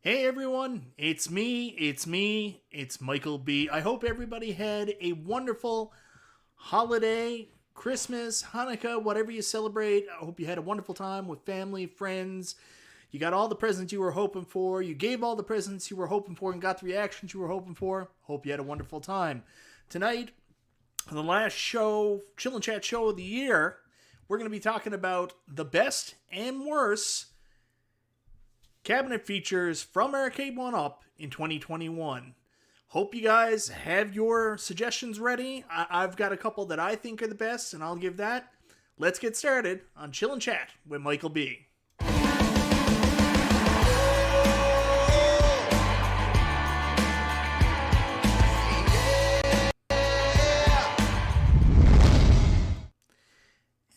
Hey everyone, it's me, it's Michael B. I hope everybody had a wonderful holiday, Christmas, Hanukkah, whatever you celebrate. I hope you had a wonderful time with family, friends. You got all the presents you were hoping for. You gave all the presents you were hoping for and got the reactions you were hoping for. Hope you had a wonderful time. Tonight, the last show, Chill and Chat show of the year, we're going to be talking about the best and worst cabinet features from Arcade1Up in 2021. Hope you guys have your suggestions ready. I've got a couple that I think are the best, and I'll give that. Let's get started on Chill and Chat with Michael B.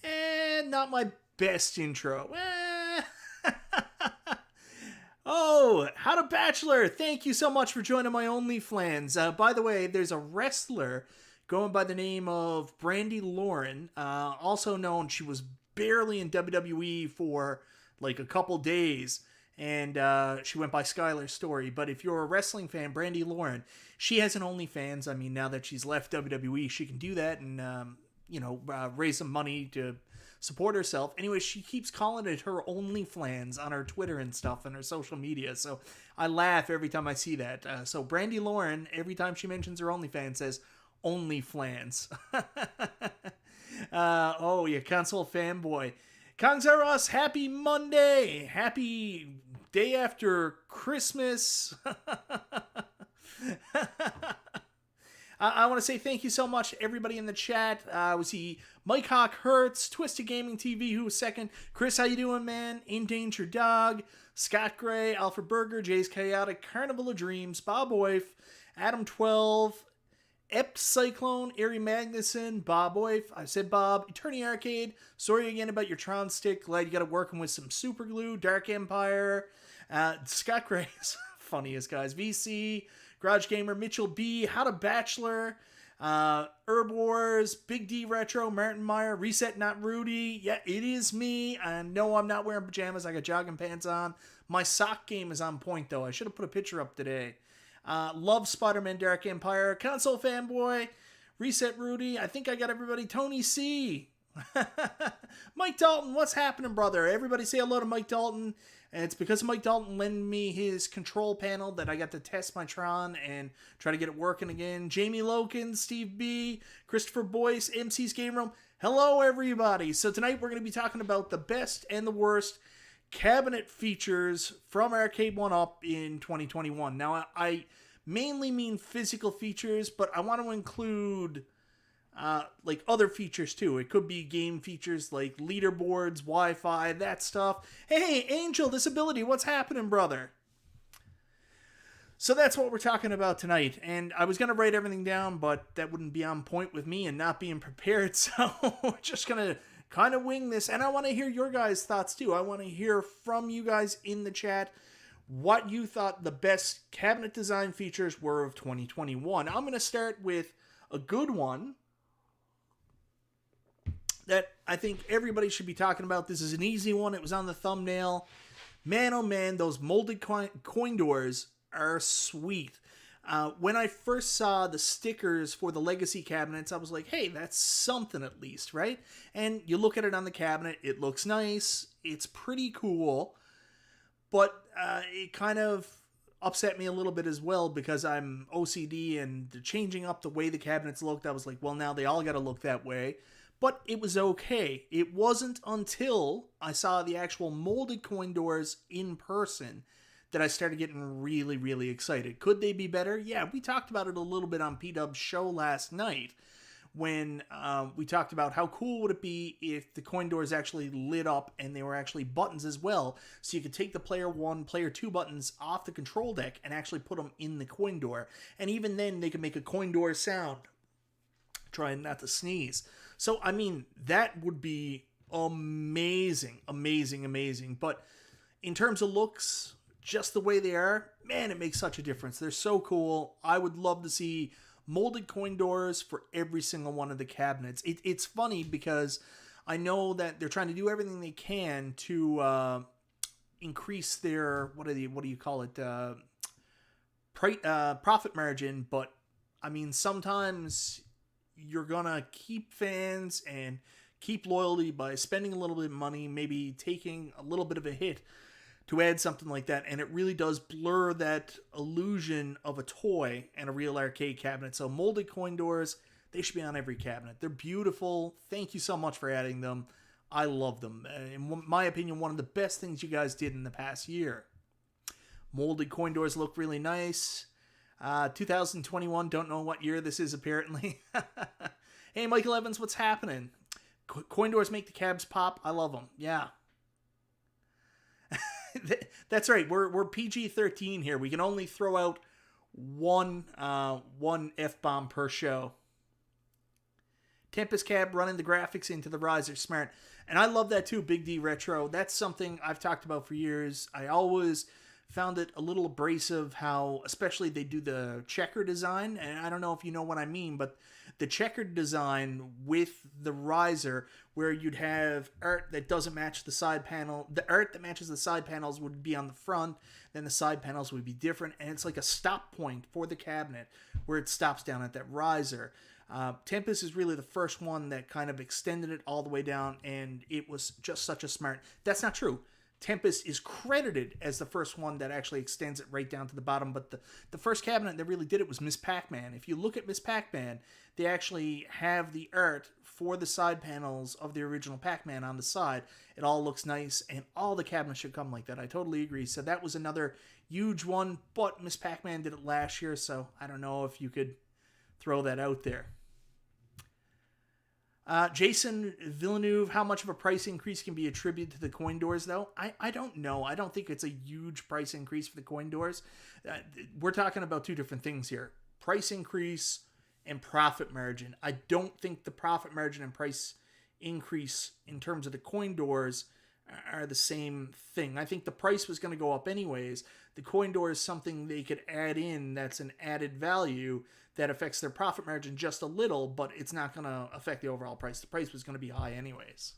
And not my best intro. Oh, How to Bachelor! Thank you so much for joining my OnlyFans. By the way, there's a wrestler going by the name of Brandy Lauren, also known, she was barely in WWE for like a couple days, and she went by Skylar Story. But if you're a wrestling fan, Brandy Lauren, she has an OnlyFans. I mean, now that she's left WWE, she can do that and, raise some money to support herself. Anyway, she keeps calling it her OnlyFans on her Twitter and stuff and her social media. So I laugh every time I see that. So Brandy Lauren, every time she mentions her OnlyFans, says OnlyFans. Oh, yeah, console fanboy. Kangzaros, happy Monday. Happy day after Christmas. I want to say thank you so much to everybody in the chat. We see Mike Hawk Hertz, Twisted Gaming TV, who was second. Chris, how you doing, man? In Danger Dog, Scott Gray, Alfred Berger, Jay's Chaotic, Carnival of Dreams, Bob Oif, Adam 12, Ep Cyclone, Ari Magnuson, Bob Oif, I said Bob, Eternity Arcade, sorry again about your Tron stick, glad you got it working with some super glue, Dark Empire, Scott Gray's funniest guys, VC, Garage Gamer, Mitchell B, How to Bachelor, Herb Wars, Big D Retro, Martin Meyer, Reset Not Rudy. Yeah, it is me. And no, I'm not wearing pajamas. I got jogging pants on. My sock game is on point, though. I should have put a picture up today. Love Spider-Man Dark Empire, Console Fanboy, Reset Rudy. I think I got everybody. Tony C. Mike Dalton, what's happening, brother? Everybody say hello to Mike Dalton. And it's because Mike Dalton lent me his control panel that I got to test my Tron and try to get it working again. Jamie Loken, Steve B, Christopher Boyce, MC's Game Room. Hello, everybody. So tonight we're going to be talking about the best and the worst cabinet features from Arcade1Up in 2021. Now, I mainly mean physical features, but I want to include like other features too. It could be game features like leaderboards, Wi-Fi, that stuff. Hey, Angel, Disability, what's happening, brother? So that's what we're talking about tonight. And I was going to write everything down, but that wouldn't be on point with me and not being prepared. So we're just going to kind of wing this. And I want to hear your guys' thoughts too. I want to hear from you guys in the chat what you thought the best cabinet design features were of 2021. I'm going to start with a good one that I think everybody should be talking about. This is an easy one. It was on the thumbnail. Man, oh man, those molded coin doors are sweet. When I first saw the stickers for the legacy cabinets, I was like, hey, that's something at least, right? And you look at it on the cabinet, it looks nice. It's pretty cool. But it kind of upset me a little bit as well because I'm OCD and changing up the way the cabinets looked. I was like, well, now they all got to look that way. But it was okay. It wasn't until I saw the actual molded coin doors in person that I started getting really, really excited. Could they be better? Yeah, we talked about it a little bit on P-Dub's show last night when we talked about how cool would it be if the coin doors actually lit up and they were actually buttons as well. So you could take the player 1, player 2 buttons off the control deck and actually put them in the coin door. And even then, they could make a coin door sound. Trying not to sneeze. So, I mean, that would be amazing, amazing, amazing. But in terms of looks, just the way they are, man, it makes such a difference. They're so cool. I would love to see molded coin doors for every single one of the cabinets. It's funny because I know that they're trying to do everything they can to increase their, what do you call it, profit margin, but I mean, sometimes you're gonna keep fans and keep loyalty by spending a little bit of money, maybe taking a little bit of a hit to add something like that, and it really does blur that illusion of a toy and a real arcade cabinet. So molded coin doors, they should be on every cabinet. They're beautiful. Thank you so much for adding them. I love them. In my opinion, one of the best things you guys did in the past year. Molded coin doors look really nice. 2021, don't know what year this is apparently. Hey, Michael Evans, what's happening? Coin doors make the cabs pop. I love them. Yeah. That's right. We're PG-13 here. We can only throw out one F-bomb per show. Tempest cab running the graphics into the riser, smart. And I love that too, Big D Retro. That's something I've talked about for years. I always found it a little abrasive how, especially they do the checker design. And I don't know if you know what I mean, but the checkered design with the riser where you'd have art that doesn't match the side panel. The art that matches the side panels would be on the front, then the side panels would be different. And it's like a stop point for the cabinet where it stops down at that riser. Tempest is really the first one that kind of extended it all the way down, and it was just such a smart... That's not true. Tempest is credited as the first one that actually extends it right down to the bottom, but the first cabinet that really did it was Miss Pac-Man. If you look at Miss Pac-Man, they actually have the art for the side panels of the original Pac-Man on the side. It all looks nice, and all the cabinets should come like that. I totally agree. So that was another huge one, but Miss Pac-Man did it last year, so I don't know if you could throw that out there. Jason Villeneuve, how much of a price increase can be attributed to the coin doors, though? I don't know. I don't think it's a huge price increase for the coin doors. We're talking about two different things here. Price increase and profit margin. I don't think the profit margin and price increase in terms of the coin doors are the same thing. I think the price was going to go up anyways. The coin door is something they could add in that's an added value that affects their profit margin just a little, but it's not going to affect the overall price. The price was going to be high anyways.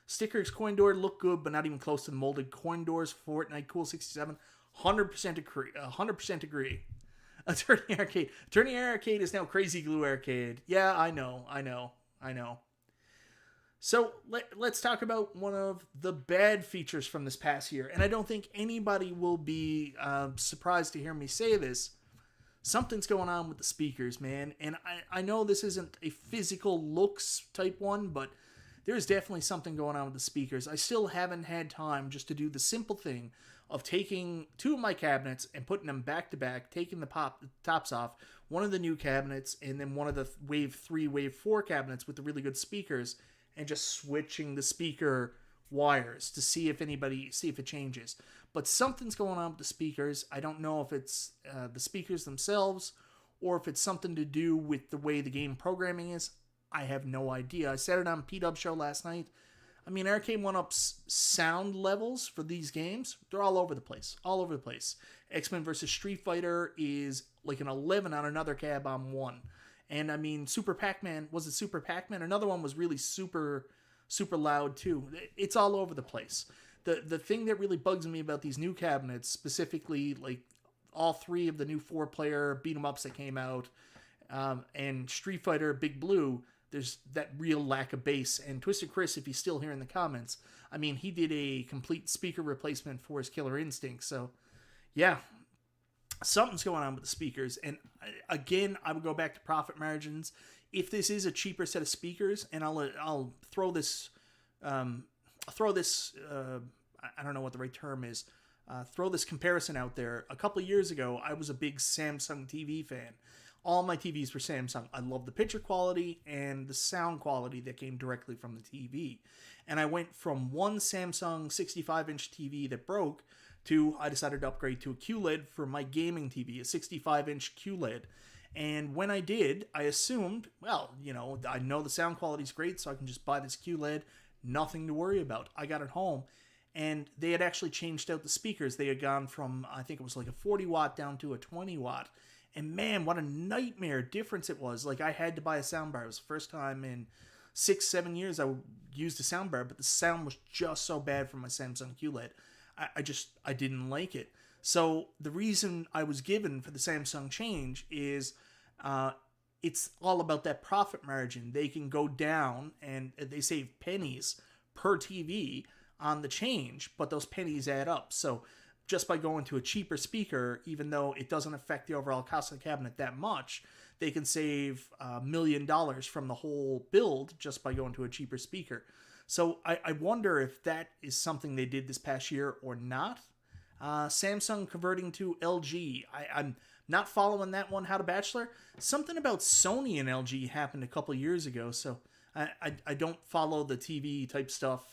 Stickers coin door look good, but not even close to the molded coin doors. Fortnite Cool 67, 100% agree. 100% agree. Attorney Arcade. Attorney Arcade is now Crazy Glue Arcade. Yeah, I know. So let's talk about one of the bad features from this past year. And I don't think anybody will be surprised to hear me say this. Something's going on with the speakers, man. And I know this isn't a physical looks type one, but there's definitely something going on with the speakers. I still haven't had time just to do the simple thing of taking two of my cabinets and putting them back to back, taking the tops off, one of the new cabinets, and then one of the Wave 3, Wave 4 cabinets with the really good speakers, and just switching the speaker wires to see if it changes. But something's going on with the speakers. I don't know if it's the speakers themselves or if it's something to do with the way the game programming is. I have no idea. I said it on P-Dub show last night. I mean, Arcade1Up's sound levels for these games, they're all over the place. All over the place. X-Men vs. Street Fighter is like an 11 on another cab on 1. And I mean, Super Pac-Man, was it Super Pac-Man? Another one was really super, super loud too. It's all over the place. The thing that really bugs me about these new cabinets, specifically like all three of the new 4-player beat-em-ups that came out, and Street Fighter Big Blue, there's that real lack of bass. And Twisted Chris, if he's still here in the comments, I mean, he did a complete speaker replacement for his Killer Instinct. So, yeah, something's going on with the speakers. And again, I would go back to profit margins. If this is a cheaper set of speakers, and I'll throw this, I don't know what the right term is, throw this comparison out there. A couple of years ago, I was a big Samsung TV fan. All my TVs were Samsung. I love the picture quality and the sound quality that came directly from the TV. And I went from one Samsung 65-inch TV that broke to, I decided to upgrade to a QLED for my gaming TV, a 65-inch QLED. And when I did, I assumed, well, I know the sound quality is great, so I can just buy this QLED. Nothing to worry about. I got it home, and they had actually changed out the speakers. They had gone from, I think it was like a 40 watt down to a 20 watt. And man, what a nightmare difference it was. Like, I had to buy a soundbar. It was the first time in 6-7 years I used a soundbar, but the sound was just so bad from my Samsung QLED. I didn't like it. So the reason I was given for the Samsung change is it's all about that profit margin. They can go down and they save pennies per TV on the change, but those pennies add up. So just by going to a cheaper speaker, even though it doesn't affect the overall cost of the cabinet that much, they can save $1 million from the whole build just by going to a cheaper speaker. So I wonder if that is something they did this past year or not. Samsung converting to LG. I'm not following that one, How to Bachelor. Something about Sony and LG happened a couple years ago, so I don't follow the TV type stuff,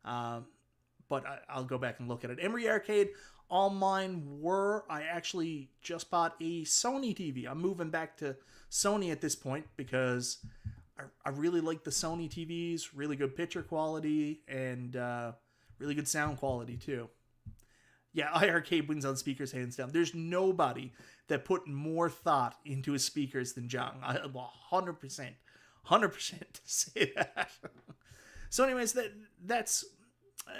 but I'll go back and look at it. Emery Arcade, all mine were. I actually just bought a Sony TV. I'm moving back to Sony at this point because I really like the Sony TVs, really good picture quality, and really good sound quality too. Yeah, iArcade wins on speakers hands down. There's nobody that put more thought into his speakers than Zhang. I 100% say that. So anyways, that's...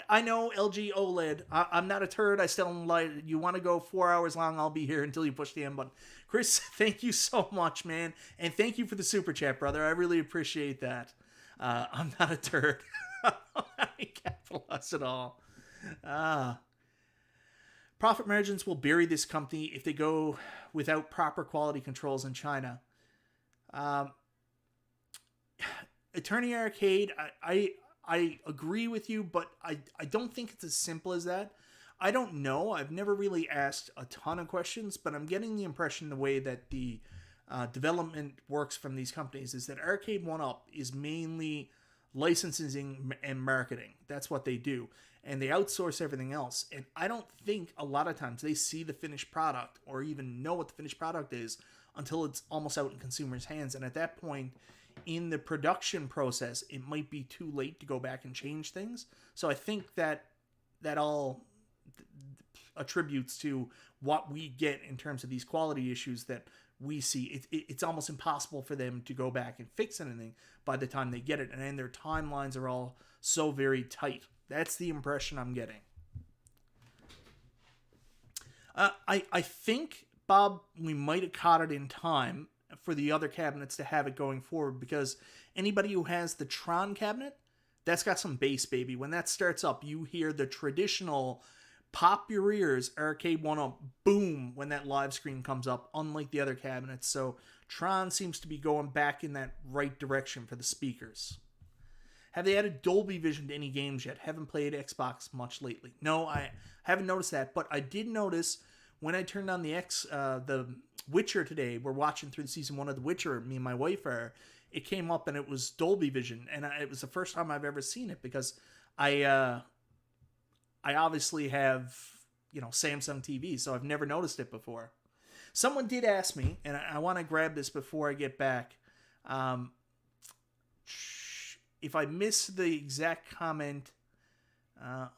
I know LG OLED. I'm not a turd. I still don't like it. You want to go 4 hours long, I'll be here until you push the M button. Chris, thank you so much, man. And thank you for the super chat, brother. I really appreciate that. I'm not a turd. I don't capitalize at all. Profit margins will bury this company if they go without proper quality controls in China. Attorney Arcade, I agree with you, but I don't think it's as simple as that. I don't know. I've never really asked a ton of questions, but I'm getting the impression the way that the development works from these companies is that Arcade1Up is mainly licensing and marketing. That's what they do. And they outsource everything else. And I don't think a lot of times they see the finished product or even know what the finished product is until it's almost out in consumers' hands. And at that point, in the production process, it might be too late to go back and change things. So I think that all attributes to what we get in terms of these quality issues that we see. It's almost impossible for them to go back and fix anything by the time they get it. And then their timelines are all so very tight. That's the impression I'm getting. I think, Bob, we might have caught it in time for the other cabinets to have it going forward, because anybody who has the Tron cabinet, that's got some bass, baby. When that starts up, you hear the traditional pop your ears Arcade1Up boom when that live screen comes up, unlike the other cabinets. So Tron seems to be going back in that right direction for the speakers. Have they added Dolby Vision to any games yet? Haven't played Xbox much lately. No, I haven't noticed that, but I did notice when I turned on the Witcher today. We're watching through season 1 of The Witcher, me and my wife are. It came up and it was Dolby Vision, and it was the first time I've ever seen it because I obviously have, Samsung TV, so I've never noticed it before. Someone did ask me, and I want to grab this before I get back. If I miss the exact comment, I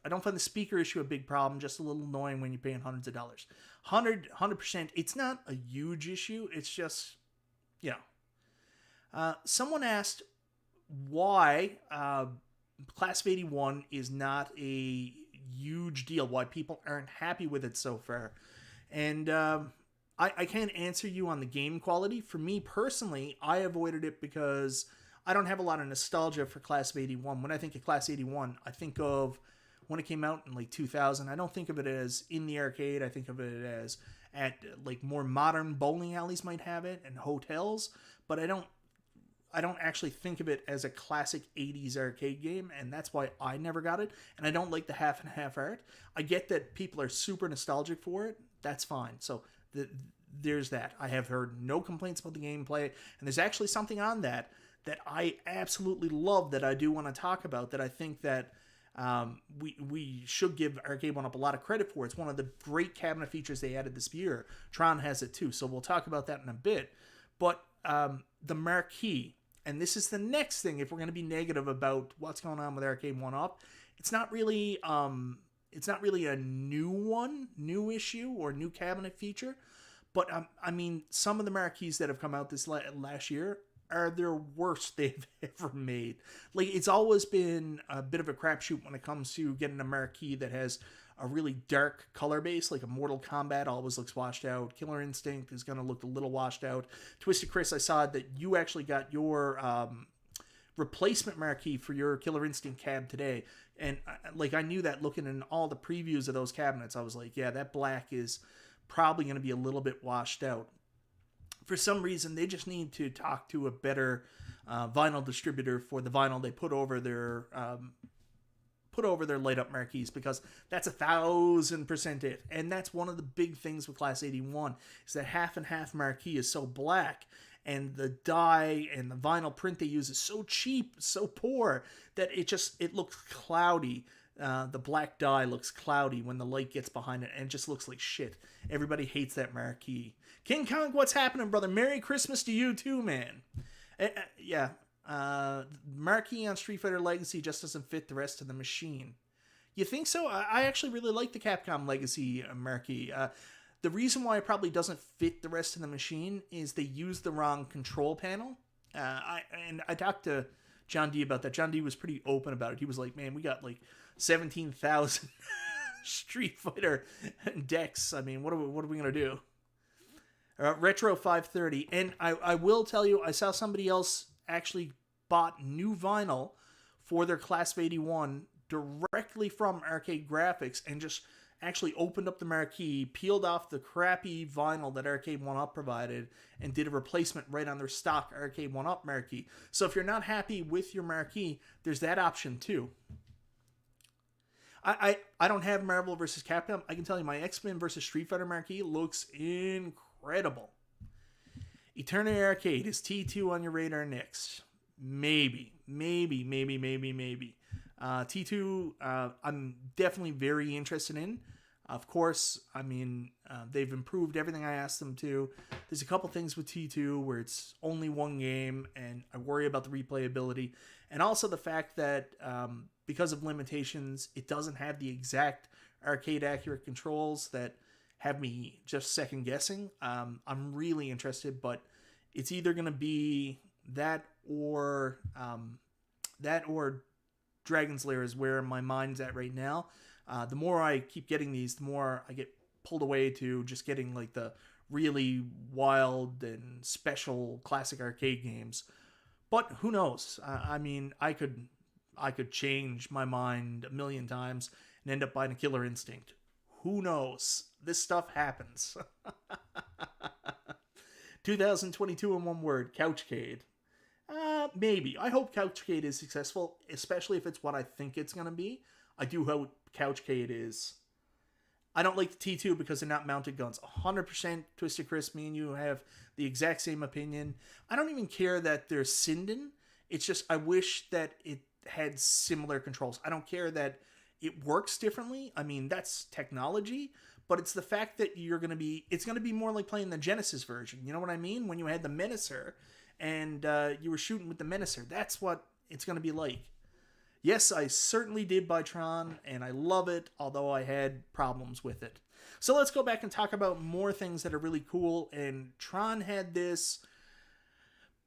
don't find the speaker issue a big problem, just a little annoying when you're paying hundreds of dollars. 100%. It's not a huge issue. It's just, someone asked why Class of 81 is not a huge deal, why people aren't happy with it so far. And I can't answer you on the game quality. For me personally, I avoided it because I don't have a lot of nostalgia for Class of 81. When I think of Class 81, I think of when it came out in like 2000. I don't think of it as in the arcade. I think of it as at like more modern bowling alleys might have it and hotels, but I don't actually think of it as a classic 80s arcade game, and that's why I never got it. And I don't like the half and half art. I get that people are super nostalgic for it. That's fine. So there's that. I have heard no complaints about the gameplay, and there's actually something on that I absolutely love that I do want to talk about, that I think that we should give Arcade1Up a lot of credit for. It's one of the great cabinet features they added this year. Tron has it too, so we'll talk about that in a bit. But the Marquee, and this is the next thing, if we're going to be negative about what's going on with Arcade1Up, it's not really a new issue or new cabinet feature, but I mean, some of the Marquees that have come out this last year, are their worst they've ever made. Like, it's always been a bit of a crapshoot when it comes to getting a Marquee that has a really dark color base, like a Mortal Kombat always looks washed out. Killer Instinct is going to look a little washed out. Twisted Chris, I saw that you actually got your replacement Marquee for your Killer Instinct cab today. And I knew that looking in all the previews of those cabinets, I was like, yeah, that black is probably going to be a little bit washed out. For some reason, they just need to talk to a better vinyl distributor for the vinyl they put over their light up Marquees, because that's 1,000% it. And that's one of the big things with Class 81 is that half and half Marquee is so black, and the dye and the vinyl print they use is so cheap, so poor, that it looks cloudy. The black dye looks cloudy when the light gets behind it, and it just looks like shit. Everybody hates that Marquee. King Kong, what's happening, brother? Merry Christmas to you too, man. Yeah. Marquee on Street Fighter Legacy just doesn't fit the rest of the machine. You think so? I actually really like the Capcom Legacy Marquee. The reason why it probably doesn't fit the rest of the machine is they used the wrong control panel. I talked to John D about that. John D was pretty open about it. He was like, man, we got like 17,000 Street Fighter decks. I mean, what are we going to do? Retro 530. And I will tell you, I saw somebody else actually bought new vinyl for their Class of 81 directly from Arcade Graphics, and just actually opened up the Marquee, peeled off the crappy vinyl that Arcade1Up provided, and did a replacement right on their stock Arcade1Up Marquee. So if you're not happy with your Marquee, there's that option too. I don't have Marvel vs. Capcom. I can tell you my X-Men vs. Street Fighter Marquee looks incredible. Eternity Arcade, is T2 on your radar next? Maybe. T2, I'm definitely very interested in. Of course, I mean, they've improved everything I asked them to. There's a couple things with T2 where it's only one game, and I worry about the replayability. And also the fact that because of limitations, it doesn't have the exact arcade-accurate controls that have me just second-guessing. I'm really interested, but it's either going to be that or Dragon's Lair is where my mind's at right now. The more I keep getting these, the more I get pulled away to just getting like the really wild and special classic arcade games. But who knows? I mean, I could change my mind a million times and end up buying a Killer Instinct. Who knows? This stuff happens. 2022 in one word, Couchcade. Maybe. I hope Couchcade is successful, especially if it's what I think it's going to be. I do hope Couchcade is. I don't like the T2 because they're not mounted guns. 100% Twisted Chris, me and you have the exact same opinion. I don't even care that they're Sinden. It's just I wish that it had similar controls. I don't care that it works differently. I mean, that's technology. But it's the fact that it's going to be more like playing the Genesis version. You know what I mean? When you had the Menacer and you were shooting with the Menacer. That's what it's going to be like. Yes, I certainly did buy Tron, and I love it, although I had problems with it. So let's go back and talk about more things that are really cool. And Tron had this.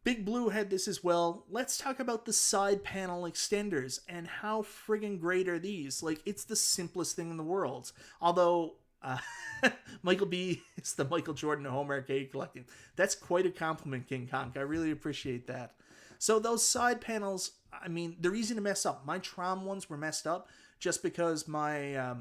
Big Blue had this as well. Let's talk about the side panel extenders and how friggin' great are these. Like, it's the simplest thing in the world. Although... Michael B is the Michael Jordan of home arcade collecting. That's quite a compliment, King Kong. I really appreciate that. So those side panels, I mean, they're easy to mess up. My Tron ones were messed up just because my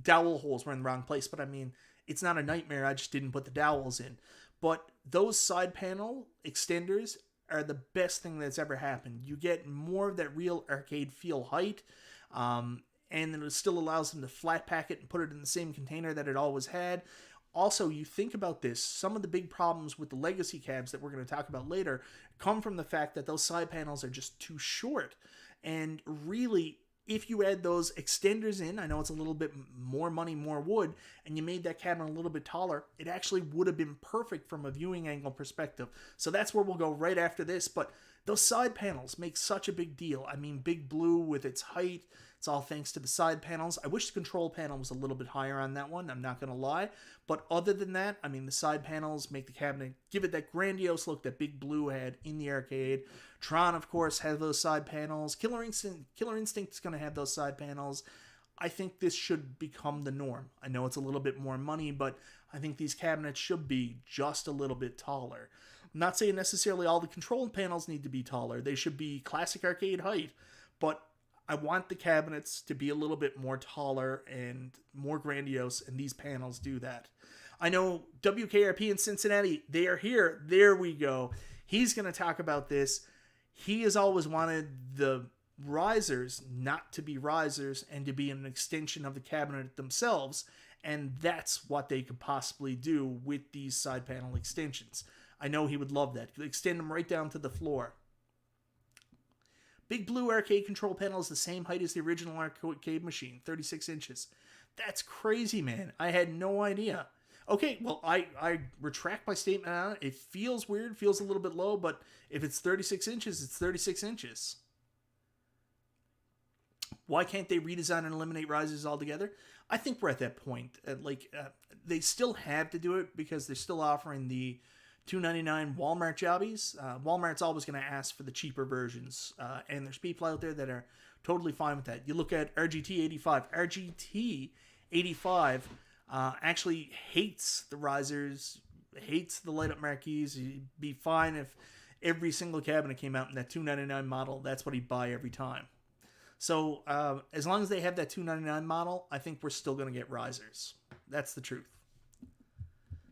dowel holes were in the wrong place. But I mean, it's not a nightmare. I just didn't put the dowels in. But those side panel extenders are the best thing that's ever happened. You get more of that real arcade feel height. And then it still allows them to flat pack it and put it in the same container that it always had. Also, you think about this, some of the big problems with the legacy cabs that we're going to talk about later come from the fact that those side panels are just too short. And really, if you add those extenders in, I know it's a little bit more money, more wood, and you made that cabinet a little bit taller, it actually would have been perfect from a viewing angle perspective. So that's where we'll go right after this. But those side panels make such a big deal. I mean, Big Blue with its height, It's all thanks to the side panels. I wish the control panel was a little bit higher on that one, I'm not going to lie. But other than that, I mean, the side panels make the cabinet, give it that grandiose look that Big Blue had in the arcade. Tron, of course, has those side panels. Killer Instinct is going to have those side panels. I think this should become the norm. I know it's a little bit more money, but I think these cabinets should be just a little bit taller. I'm not saying necessarily all the control panels need to be taller. They should be classic arcade height, but I want the cabinets to be a little bit more taller and more grandiose, and these panels do that. I know WKRP in Cincinnati, they are here. There we go. He's going to talk about this. He has always wanted the risers not to be risers and to be an extension of the cabinet themselves, and that's what they could possibly do with these side panel extensions. I know he would love that. Extend them right down to the floor. Big Blue arcade control panel is the same height as the original arcade machine, 36 inches. That's crazy, man. I had no idea. Okay, well, I retract my statement on it. It feels weird, feels a little bit low, but if it's 36 inches, it's 36 inches. Why can't they redesign and eliminate risers altogether? I think we're at that point. They still have to do it because they're still offering the $2.99 Walmart jobbies. Walmart's always going to ask for the cheaper versions, and there's people out there that are totally fine with that. You look at RGT85. RGT85 actually hates the risers, hates the light-up marquees. He'd be fine if every single cabinet came out in that $2.99 model. That's what he'd buy every time. So as long as they have that $2.99 model, I think we're still going to get risers. That's the truth.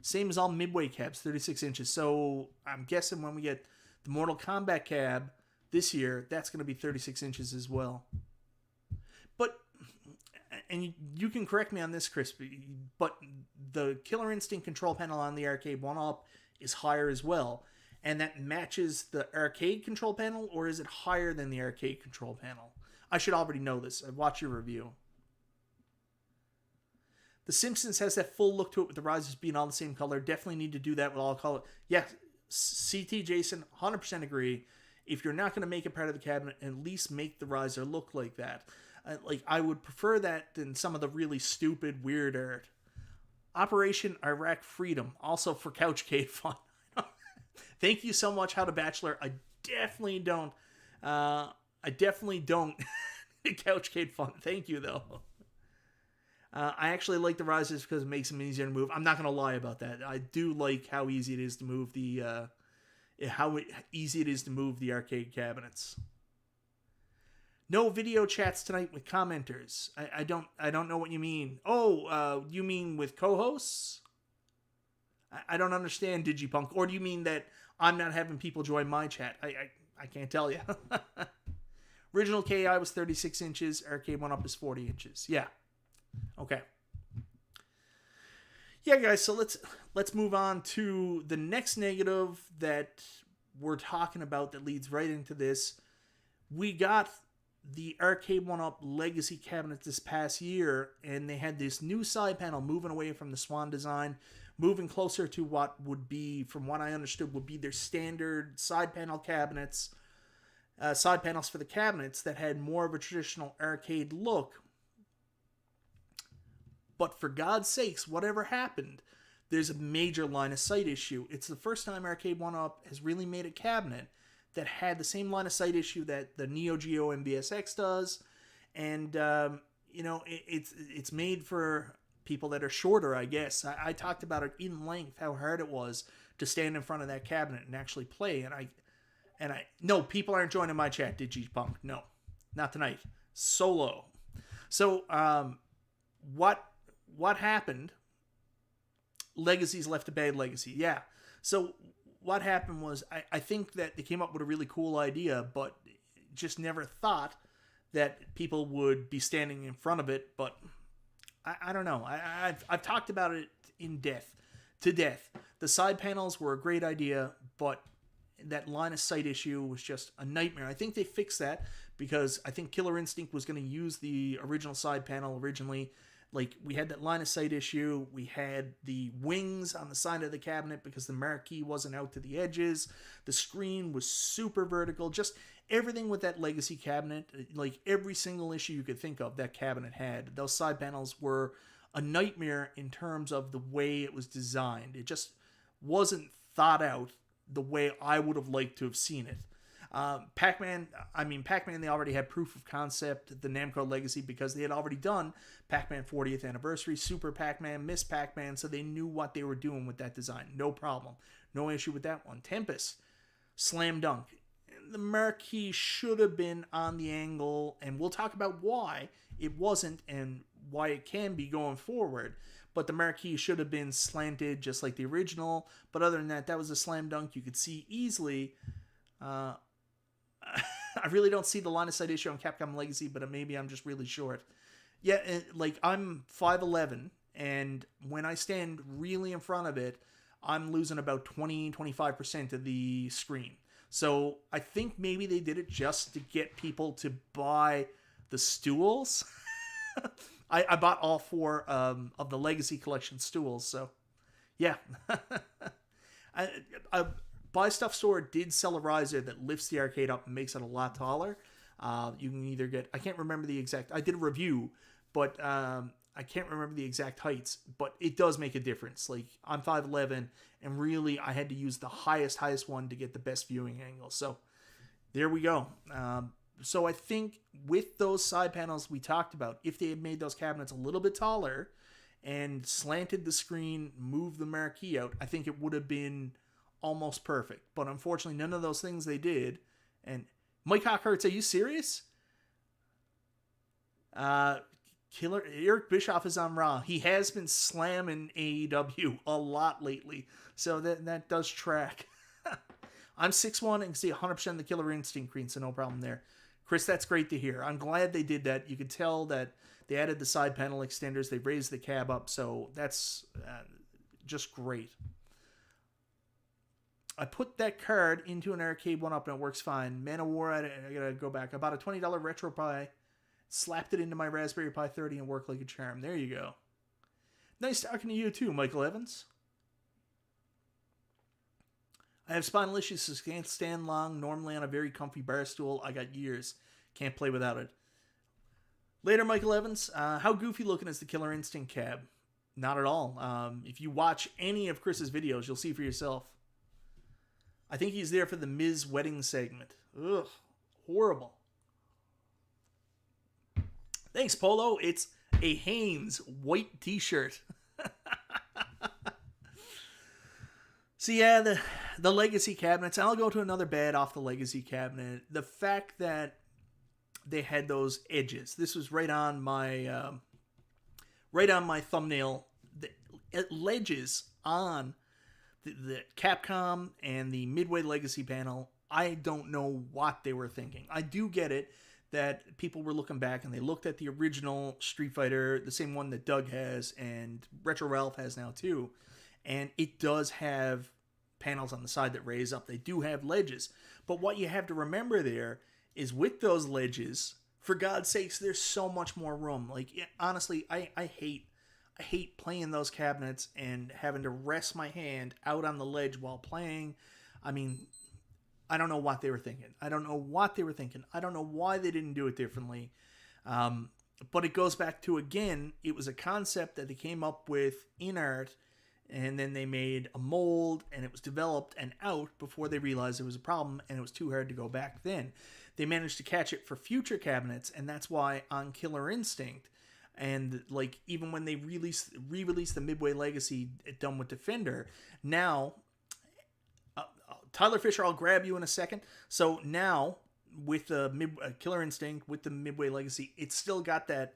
Same as all Midway cabs, 36 inches. So I'm guessing when we get the Mortal Kombat cab this year, that's going to be 36 inches as well. But, and you can correct me on this, Chris, but the Killer Instinct control panel on the Arcade1Up is higher as well. And that matches the arcade control panel, or is it higher than the arcade control panel? I should already know this. I've watched your review. The Simpsons has that full look to it with the risers being all the same color. Definitely need to do that with all color. Yeah, CT Jason, 100% agree. If you're not going to make it part of the cabinet, at least make the riser look like that. I would prefer that than some of the really stupid, weird art. Operation Iraq Freedom, also for Couchcade fun. Thank you so much, How to Bachelor. I definitely don't Couchcade fun. Thank you, though. I actually like the risers because it makes them easier to move. I'm not going to lie about that. I do like how easy it is to move the arcade cabinets. No video chats tonight with commenters. I don't know what you mean. Oh, you mean with co-hosts? I don't understand, Digipunk. Or do you mean that I'm not having people join my chat? I can't tell you. Original KI was 36 inches. Arcade1Up is 40 inches. Yeah. Okay. Yeah, guys, so let's move on to the next negative that we're talking about that leads right into this. We got the Arcade1Up Legacy cabinet this past year, and they had this new side panel moving away from the swan design, moving closer to what would be, from what I understood, would be their standard side panel cabinets, side panels for the cabinets that had more of a traditional arcade look. But for God's sakes, whatever happened, there's a major line of sight issue. It's the first time Arcade1Up has really made a cabinet that had the same line of sight issue that the Neo Geo MVSX does. And, it's made for people that are shorter, I guess. I talked about it in length, how hard it was to stand in front of that cabinet and actually play. No, people aren't joining my chat, Digipunk. No, not tonight. Solo. So, what happened? Legacy's left a bad legacy. Yeah. So what happened was, I think that they came up with a really cool idea, but just never thought that people would be standing in front of it. But I don't know. I've talked about it to death. The side panels were a great idea, but that line of sight issue was just a nightmare. I think they fixed that because I think Killer Instinct was going to use the original side panel originally. like, we had that line of sight issue. We had the wings on the side of the cabinet because the Marquee wasn't out to the edges. The screen was super vertical. Just everything with that legacy cabinet, like every single issue you could think of, that cabinet had. Those side panels were a nightmare in terms of the way it was designed. It just wasn't thought out the way I would have liked to have seen it. Pac-Man, they already had proof of concept, the Namco Legacy, because they had already done Pac-Man 40th Anniversary, Super Pac-Man, Miss Pac-Man, so they knew what they were doing with that design. No problem. No issue with that one. Tempest, slam dunk. The Marquee should have been on the angle, and we'll talk about why it wasn't and why it can be going forward. But the Marquee should have been slanted just like the original. But other than that, that was a slam dunk. You could see easily. I really don't see the line of sight issue on Capcom Legacy, but maybe I'm just really short. Yeah, like, I'm 5'11", and when I stand really in front of it, I'm losing about 20-25% of the screen. So I think maybe they did it just to get people to buy the stools. I bought all 4 of the Legacy Collection stools, so yeah. Buy Stuff Store did sell a riser that lifts the arcade up and makes it a lot taller. You can either get, I can't remember the exact, I did a review, but I can't remember the exact heights, but it does make a difference. Like, I'm 5'11", and really I had to use the highest one to get the best viewing angle. So there we go. So I think with those side panels we talked about, if they had made those cabinets a little bit taller and slanted the screen, moved the Marquee out, I think it would have been almost perfect. But unfortunately, none of those things they did. And Mike Hawkhurts, are you serious? Killer Eric Bischoff is on Raw. He has been slamming AEW a lot lately, so that does track. I'm 6'1" and can see 100% of the Killer Instinct screen, so no problem there. Chris, that's great to hear. I'm glad they did that. You could tell that they added the side panel extenders. They raised the cab up, so that's just great. I put that card into an Arcade1Up and it works fine. Man of War, I gotta go back. I bought a $20 RetroPie, slapped it into my Raspberry Pi 30 and worked like a charm. There you go. Nice talking to you too, Michael Evans. I have spinal issues, so can't stand long. Normally on a very comfy bar stool. I got years. Can't play without it. Later, Michael Evans. How goofy looking is the Killer Instinct cab? Not at all. If you watch any of Chris's videos, you'll see for yourself. I think he's there for the Miz wedding segment. Ugh, horrible. Thanks, Polo. It's a Hanes white t-shirt. So yeah, the Legacy cabinets. I'll go to another bad off the Legacy cabinet. The fact that they had those edges. This was right on my thumbnail. The ledges on the Capcom and the Midway Legacy panel. I don't know what they were thinking. I do get it that people were looking back and they looked at the original Street Fighter, the same one that Doug has and Retro Ralph has now too. And it does have panels on the side that raise up. They do have ledges. But what you have to remember there is with those ledges, for God's sakes, there's so much more room. Like, honestly, I hate playing those cabinets and having to rest my hand out on the ledge while playing. I mean, I don't know what they were thinking. I don't know why they didn't do it differently. But it goes back to, again, it was a concept that they came up with in art, and then they made a mold, and it was developed and out before they realized it was a problem, and it was too hard to go back then. They managed to catch it for future cabinets, and that's why on Killer Instinct, and like even when they re-released the Midway Legacy done with Defender, now Tyler Fisher, I'll grab you in a second. So now with the Killer Instinct with the Midway Legacy, it's still got that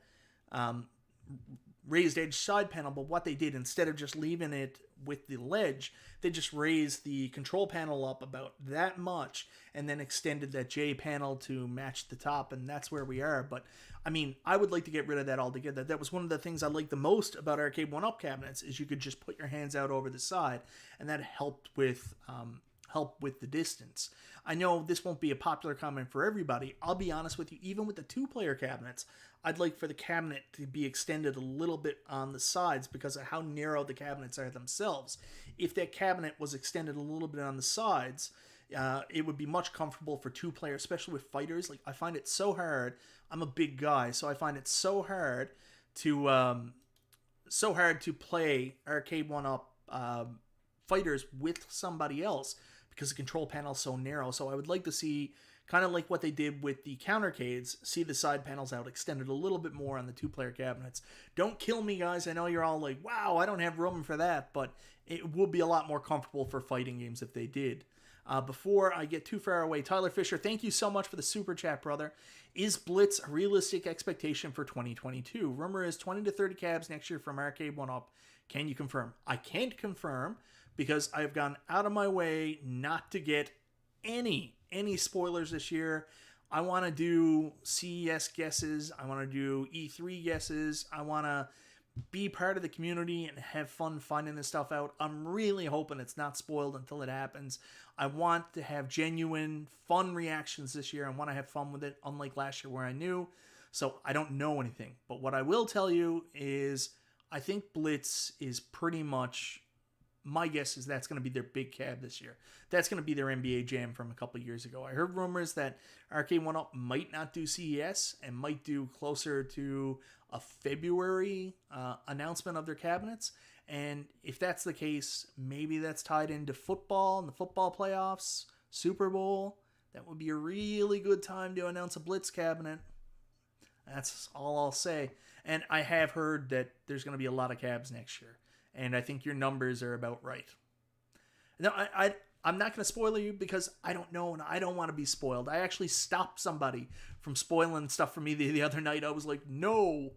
raised edge side panel, but what they did, instead of just leaving it with the ledge, they just raised the control panel up about that much and then extended that J panel to match the top, and that's where we are. But I mean, I would like to get rid of that altogether. That was one of the things I liked the most about Arcade1Up cabinets, is you could just put your hands out over the side, and that helped with help with the distance. I know this won't be a popular comment for everybody. I'll be honest with you, even with the 2-player cabinets, I'd like for the cabinet to be extended a little bit on the sides because of how narrow the cabinets are themselves. If that cabinet was extended a little bit on the sides, it would be much comfortable for 2-player, especially with fighters. Like, I find it so hard. I'm a big guy, so I find it so hard to play Arcade1Up fighters with somebody else because the control panel is so narrow. So I would like to see, kind of like what they did with the countercades, see the side panels out extended a little bit more on the 2-player cabinets. Don't kill me, guys. I know you're all like, wow, I don't have room for that, but it would be a lot more comfortable for fighting games if they did. Before I get too far away, Tyler Fisher, thank you so much for the super chat, brother. Is Blitz a realistic expectation for 2022? Rumor is 20 to 30 cabs next year from Arcade1Up. Can you confirm? I can't confirm because I've gone out of my way not to get any spoilers this year. I want to do CES guesses. I want to do E3 guesses. I want to be part of the community and have fun finding this stuff out. I'm really hoping it's not spoiled until it happens. I want to have genuine, fun reactions this year. I want to have fun with it, unlike last year where I knew. So I don't know anything. But what I will tell you is I think Blitz is pretty much, my guess is that's going to be their big cab this year. That's going to be their NBA Jam from a couple of years ago. I heard rumors that Arcade1Up might not do CES and might do closer to a February announcement of their cabinets. And if that's the case, maybe that's tied into football and the football playoffs, Super Bowl. That would be a really good time to announce a Blitz cabinet. That's all I'll say. And I have heard that there's going to be a lot of cabs next year. And I think your numbers are about right. Now, I'm not going to spoil you because I don't know and I don't want to be spoiled. I actually stopped somebody from spoiling stuff for me the other night. I was like, no.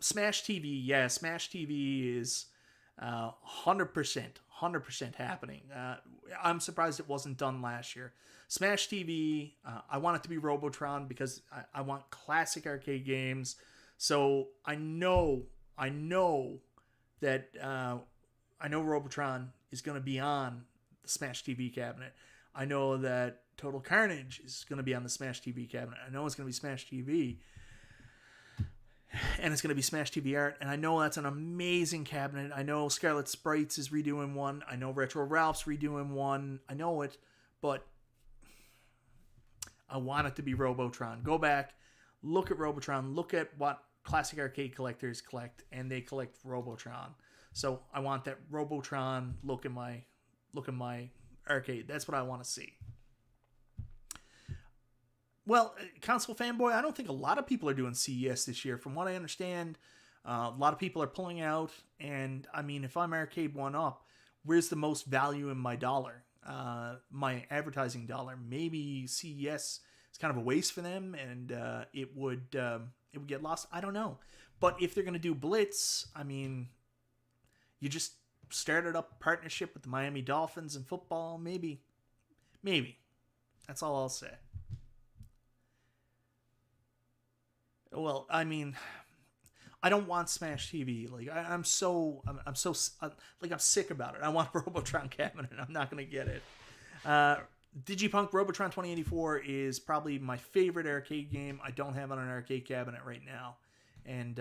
Smash TV, yeah, Smash TV is 100% happening. I'm surprised it wasn't done last year. Smash TV, I want it to be Robotron because I want classic arcade games. So I know that Robotron is going to be on the Smash TV cabinet. I know that Total Carnage is going to be on the Smash TV cabinet. I know it's going to be Smash TV. And it's going to be Smash TV Art. And I know that's an amazing cabinet. I know Scarlet Sprites is redoing one. I know Retro Ralph's redoing one. I know it. But I want it to be Robotron. Go back. Look at Robotron. Look at what classic arcade collectors collect. And they collect Robotron. So I want that Robotron look in my arcade. That's what I want to see. Well, console fanboy, I don't think a lot of people are doing CES this year. From what I understand, a lot of people are pulling out. And, I mean, if I'm Arcade1Up, where's the most value in my dollar? My advertising dollar? Maybe CES is kind of a waste for them, and it would get lost. I don't know. But if they're going to do Blitz, I mean, you just started up a partnership with the Miami Dolphins in football. Maybe. That's all I'll say. Well, I mean, I don't want Smash TV. Like I'm sick about it. I want a Robotron cabinet. I'm not gonna get it. Digipunk Robotron 2084 is probably my favorite arcade game. I don't have it on an arcade cabinet right now, and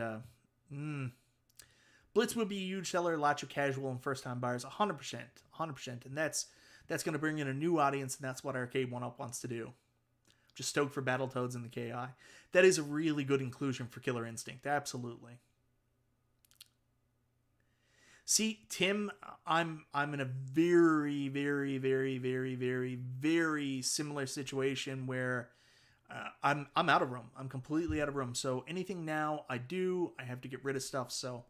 Blitz would be a huge seller. Lots of casual and first time buyers, 100%, and that's gonna bring in a new audience, and that's what Arcade1Up wants to do. Just stoked for Battletoads and the KI. That is a really good inclusion for Killer Instinct. Absolutely. See, Tim, I'm in a very, very, very, very, very, very similar situation where I'm out of room. I'm completely out of room. So anything now I have to get rid of stuff. So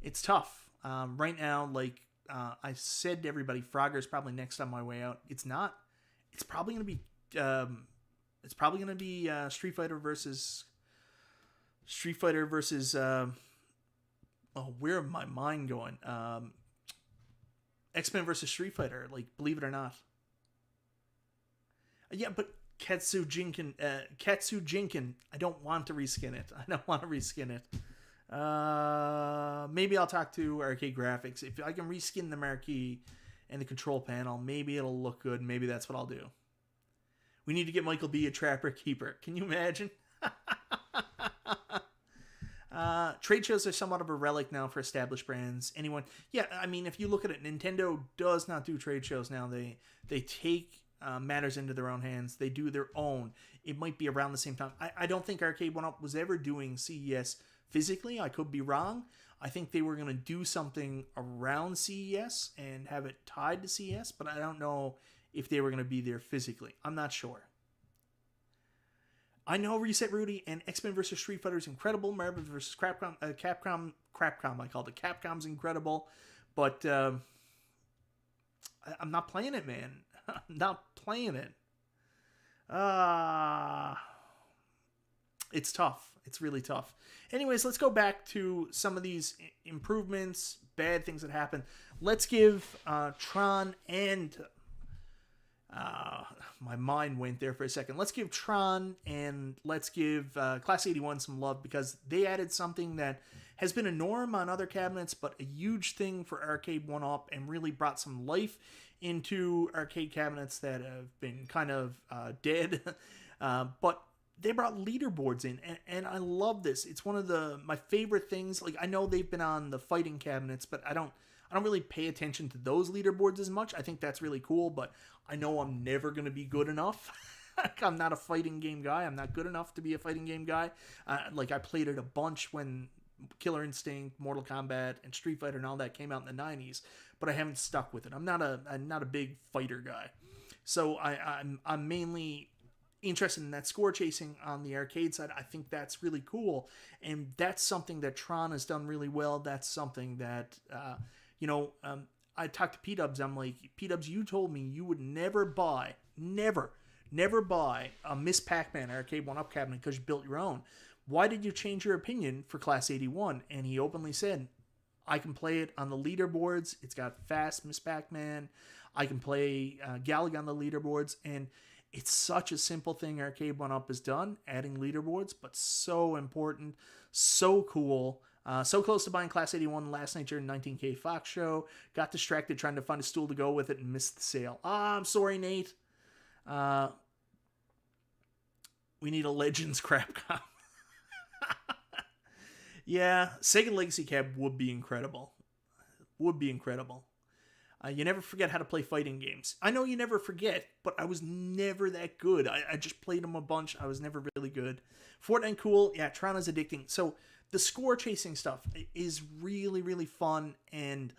it's tough. Right now, like I said to everybody, Frogger's probably next on my way out. It's not. It's probably going to be Street Fighter versus where am my mind going? X-Men versus Street Fighter, like, believe it or not. Yeah, but Katsu Jinkin, I don't want to reskin it. Maybe I'll talk to Arcade Graphics. If I can reskin the Marquee and the control panel. Maybe it'll look good. Maybe that's what I'll do. We need to get Michael B a Trapper Keeper. Can you imagine? Trade shows are somewhat of a relic now for established brands. Anyone, yeah, I mean, if you look at it, Nintendo does not do trade shows now. They take matters into their own hands. They do their own. It might be around the same time. I don't think Arcade1Up was ever doing CES physically. I could be wrong. I think they were going to do something around CES and have it tied to CES, but I don't know if they were going to be there physically. I'm not sure. I know Reset Rudy and X-Men vs. Street Fighter is incredible. Marvel vs. Capcom, I called it. Capcom's incredible, but I'm not playing it, man. I'm not playing it. It's tough. It's really tough. Anyways, let's go back to some of these improvements, bad things that happened. Let's give Tron and... my mind went there for a second. Let's give Tron and let's give Class 81 some love, because they added something that has been a norm on other cabinets, but a huge thing for Arcade1Up, and really brought some life into arcade cabinets that have been kind of dead. But they brought leaderboards in, and I love this. It's one of my favorite things. Like, I know they've been on the fighting cabinets, but I don't really pay attention to those leaderboards as much. I think that's really cool, but I know I'm never going to be good enough. I'm not a fighting game guy. I'm not good enough to be a fighting game guy. Like, I played it a bunch when Killer Instinct, Mortal Kombat, and Street Fighter and all that came out in the 90s, but I haven't stuck with it. I'm not a big fighter guy. So I'm mainly interested in that score chasing on the arcade side. I think that's really cool, and that's something that Tron has done really well. That's something that... I talked to P-Dubs. I'm like, P-Dubs, you told me you would never buy a Miss Pac-Man Arcade1Up cabinet because you built your own. Why did you change your opinion for Class 81? And he openly said, I can play it on the leaderboards. It's got fast Miss Pac-Man. I can play Galaga on the leaderboards. And it's such a simple thing Arcade1Up has done, adding leaderboards, but so important, so cool. So close to buying Class 81 last night during 19K Fox show. Got distracted trying to find a stool to go with it and missed the sale. I'm sorry, Nate. We need a Legends Crapcom. Yeah, Sega Legacy Cab would be incredible. Would be incredible. You never forget how to play fighting games. I know you never forget, but I was never that good. I just played them a bunch. I was never really good. Fortnite cool. Yeah, Tron is addicting. So the score chasing stuff is really, really fun. And,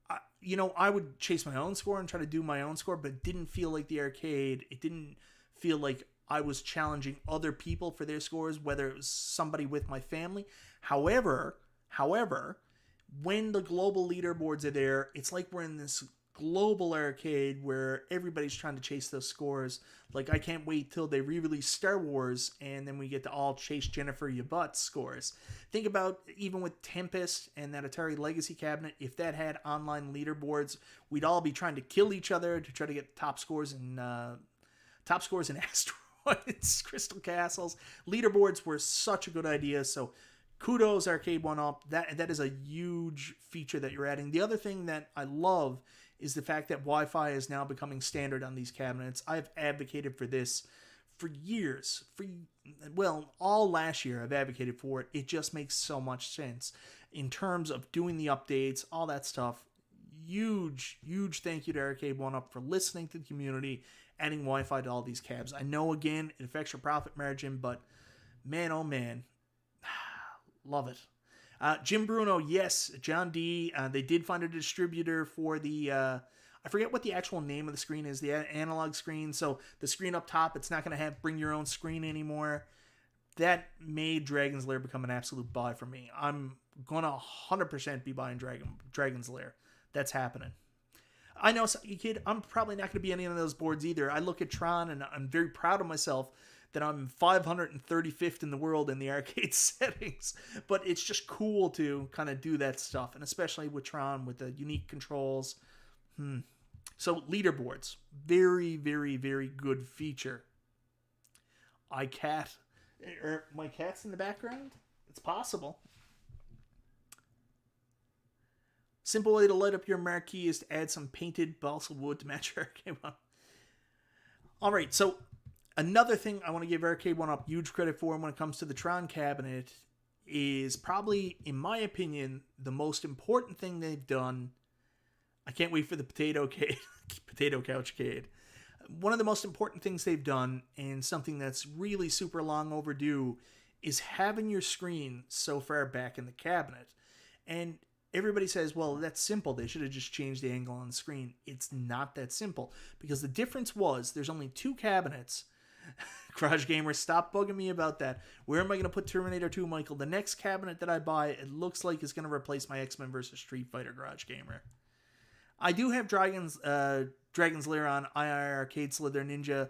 I would chase my own score and try to do my own score, but it didn't feel like the arcade. It didn't feel like I was challenging other people for their scores, whether it was somebody with my family. However, when the global leaderboards are there, it's like we're in this global arcade where everybody's trying to chase those scores. Like, I can't wait till they re-release Star Wars and then we get to all chase Jennifer Your Butt scores. Think about, even with Tempest and that Atari Legacy cabinet, if that had online leaderboards, we'd all be trying to kill each other to try to get top scores in Asteroids, Crystal Castles. Leaderboards were such a good idea, so kudos Arcade1Up. That is a huge feature that you're adding. The other thing that I love is the fact that Wi-Fi is now becoming standard on these cabinets. I've advocated for this for years. All last year I've advocated for it. It just makes so much sense in terms of doing the updates, all that stuff. Huge thank you to Arcade1Up for listening to the community, adding Wi-Fi to all these cabs. I know, again, it affects your profit margin, but man, oh man, love it. Jim Bruno, yes. John D, they did find a distributor for the, I forget what the actual name of the screen is, the analog screen. So the screen up top, it's not going to have bring your own screen anymore. That made Dragon's Lair become an absolute buy for me. I'm going to 100% be buying Dragon's Lair. That's happening. I know, kid, I'm probably not going to be any of those boards either. I look at Tron and I'm very proud of myself that I'm 535th in the world in the arcade settings. But it's just cool to kind of do that stuff, and especially with Tron with the unique controls. So leaderboards, very, very, very good feature. My cat's in the background? It's possible. Simple way to light up your marquee is to add some painted balsa wood to match your Arcade1Up. All right, so another thing I want to give Arcade1Up huge credit for when it comes to the Tron cabinet is probably, in my opinion, the most important thing they've done. I can't wait for the potato couchcade. One of the most important things they've done, and something that's really super long overdue, is having your screen so far back in the cabinet. And everybody says, well, that's simple. They should have just changed the angle on the screen. It's not that simple, because the difference was there's only 2 cabinets. Garage Gamer, stop bugging me about that. Where am I going to put Terminator 2, Michael? The next cabinet that I buy, it looks like is going to replace my X-Men vs. Street Fighter, Garage Gamer. I do have Dragon's Lair on II Arcade Slither Ninja.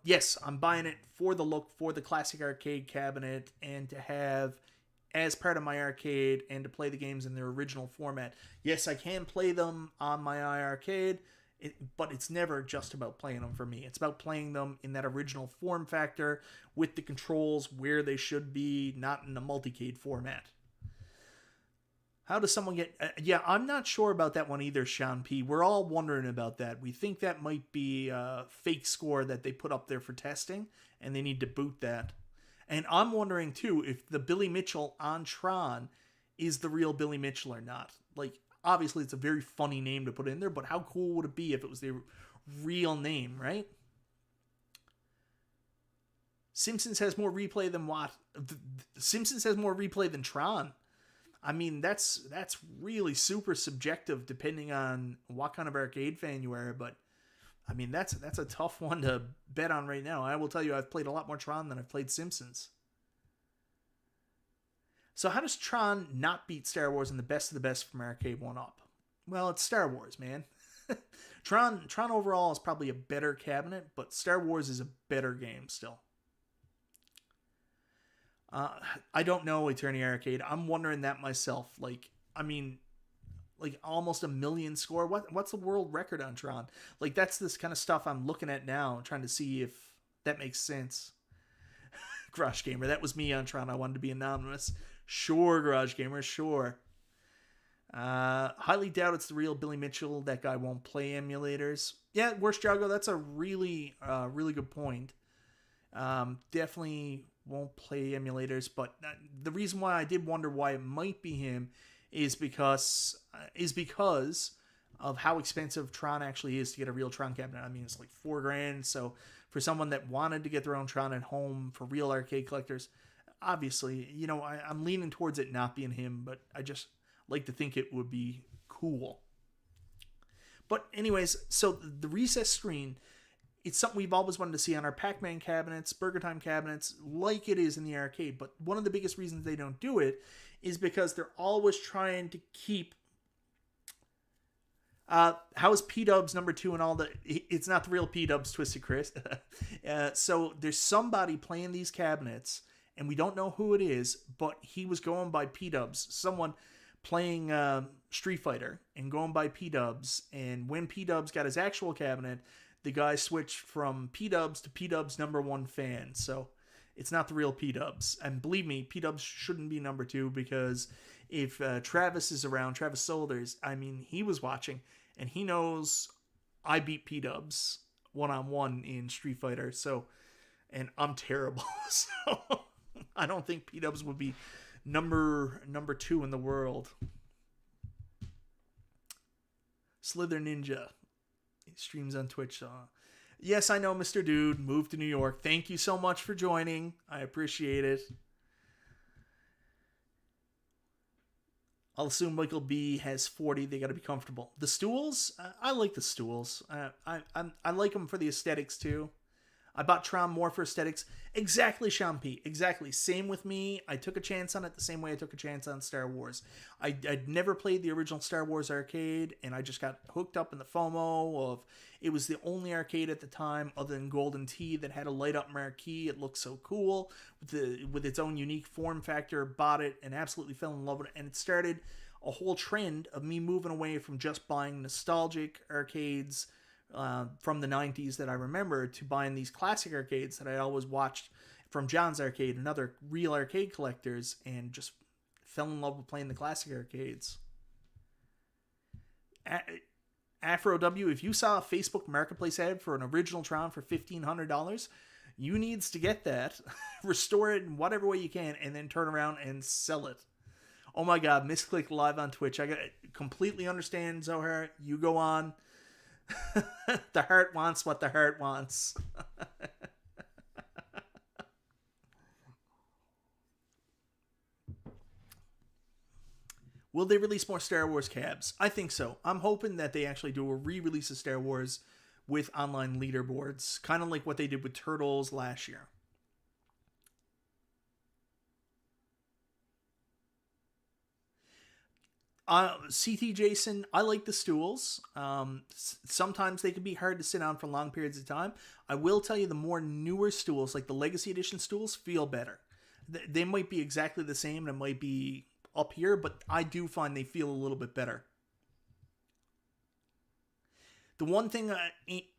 Yes, I'm buying it for the look, for the classic arcade cabinet, and to have as part of my arcade and to play the games in their original format. Yes, I can play them on my iArcade, but it's never just about playing them for me. It's about playing them in that original form factor with the controls where they should be, not in a multicade format. How does someone get... yeah, I'm not sure about that one either, Sean P. We're all wondering about that. We think that might be a fake score that they put up there for testing, and they need to boot that. And I'm wondering, too, if the Billy Mitchell on Tron is the real Billy Mitchell or not. Like, obviously, it's a very funny name to put in there, but how cool would it be if it was the real name, right? Simpsons has more replay than what? Simpsons has more replay than Tron. I mean, that's really super subjective depending on what kind of arcade fan you are, but I mean, that's a tough one to bet on right now. I will tell you, I've played a lot more Tron than I've played Simpsons. So how does Tron not beat Star Wars in the best of the best from Arcade1Up? Well, it's Star Wars, man. Tron overall is probably a better cabinet, but Star Wars is a better game still. I don't know, Eternity Arcade. I'm wondering that myself. Like, I mean, like almost a million score. What's the world record on Tron? Like, that's this kind of stuff I'm looking at now, trying to see if that makes sense. Garage Gamer, that was me on Tron. I wanted to be anonymous. Sure, Garage Gamer, sure. Highly doubt it's the real Billy Mitchell. That guy won't play emulators. Yeah, Worst Jago, that's a really good point. Definitely won't play emulators, but the reason why I did wonder why it might be him is because of how expensive Tron actually is to get a real Tron cabinet. I mean, it's like $4,000. So for someone that wanted to get their own Tron at home, for real arcade collectors, obviously, you know, I'm leaning towards it not being him, but I just like to think it would be cool. But anyways, so the recess screen, it's something we've always wanted to see on our Pac-Man cabinets, Burger Time cabinets, like it is in the arcade. But one of the biggest reasons they don't do it is because they're always trying to keep... how is P-Dubs number 2 and all the... It's not the real P-Dubs, Twisted Chris. So there's somebody playing these cabinets, and we don't know who it is, but he was going by P-Dubs. Someone playing Street Fighter and going by P-Dubs. And when P-Dubs got his actual cabinet, the guy switched from P-Dubs to P-Dubs number 1 fan. So it's not the real P-Dubs. And believe me, P-Dubs shouldn't be number 2, because if Travis is around, Travis Solders, I mean, he was watching and he knows I beat P-Dubs one-on-one in Street Fighter. So, and I'm terrible. So I don't think P-Dubs would be number 2 in the world. Slither Ninja. He streams on Twitch. Yes, I know, Mr. Dude. Moved to New York. Thank you so much for joining. I appreciate it. I'll assume Michael B has 40. They got to be comfortable. The stools? I like the stools. I like them for the aesthetics, too. I bought Tron more for aesthetics. Exactly, Champi. Exactly. Same with me. I took a chance on it the same way I took a chance on Star Wars. I'd never played the original Star Wars arcade, and I just got hooked up in the FOMO of... It was the only arcade at the time, other than Golden Tee, that had a light-up marquee. It looked so cool with its own unique form factor. Bought it and absolutely fell in love with it. And it started a whole trend of me moving away from just buying nostalgic arcades from the 90s that I remember, to buying these classic arcades that I always watched from John's Arcade and other real arcade collectors, and just fell in love with playing the classic arcades. Afro W, if you saw a Facebook Marketplace ad for an original Tron for $1,500, you needs to get that, restore it in whatever way you can, and then turn around and sell it. Oh my God, Misclick live on Twitch. I completely understand, Zohar. You go on. The heart wants what the heart wants. Will they release more Star Wars cabs? I think so. I'm hoping that they actually do a re-release of Star Wars with online leaderboards, kind of like what they did with Turtles last year. CT Jason, I like the stools. Sometimes they can be hard to sit on for long periods of time. I will tell you, the more newer stools, like the Legacy Edition stools, feel better. They might be exactly the same, and it might be up here, but I do find they feel a little bit better. The one thing,